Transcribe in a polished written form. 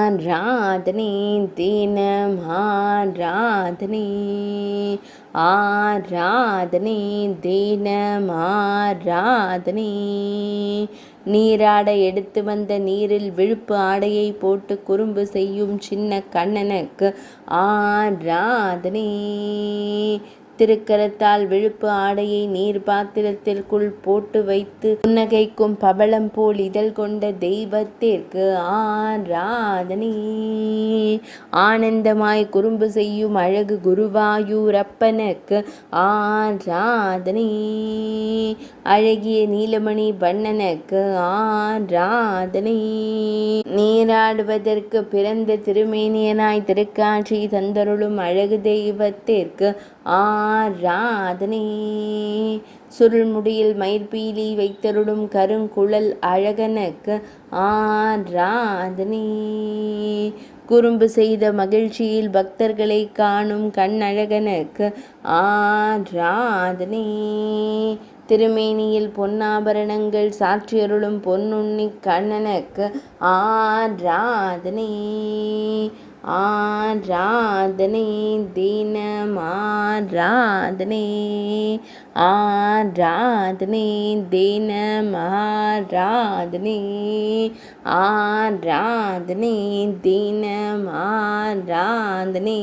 ஆராதனை தினம் ஆராதனை ஆராதனை தினம் ஆராதனை நீராட எடுத்து வந்த நீரில் விழுப்பு ஆடையை போட்டு குறும்பு செய்யும் சின்ன கண்ணனுக்கு ஆராதனை திருக்கரத்தால் விழுப்பு ஆடையை நீர் பாத்திரத்திற்குள் போட்டு வைத்து புன்னகைக்கும் பவளம் போல் இதழ் கொண்ட தெய்வத்திற்கு ஆராதனை ஆனந்தமாய் குறும்பு செய்யும் அழகு குருவாயூரப்பனுக்கு ஆராதனை அழகிய நீலமணி வண்ணனுக்கு ஆராதனை நீராடுவதற்கு பிறந்த திருமேனியனாய் திருக்காட்சி தந்தருளும் அழகு தெய்வத்திற்கு ஆராதனை சுருள்முடியில் மயிர்பீலி வைத்தருளும் கருங்குழல் அழகனுக்கு ஆராதனை குறும்பு செய்த மகிழ்ச்சியில் பக்தர்களை காணும் கண்ணழகனுக்கு ஆராதனை திருமேனியில் பொன்னாபரணங்கள் சாற்றியருளும் பொன்னுண்ணி கண்ணனுக்கு ஆராதனை ஆராதனை தினம் ஆராதனை ஆராதனை தினம் ஆராதனை ஆராதனை தினம் ஆராதனை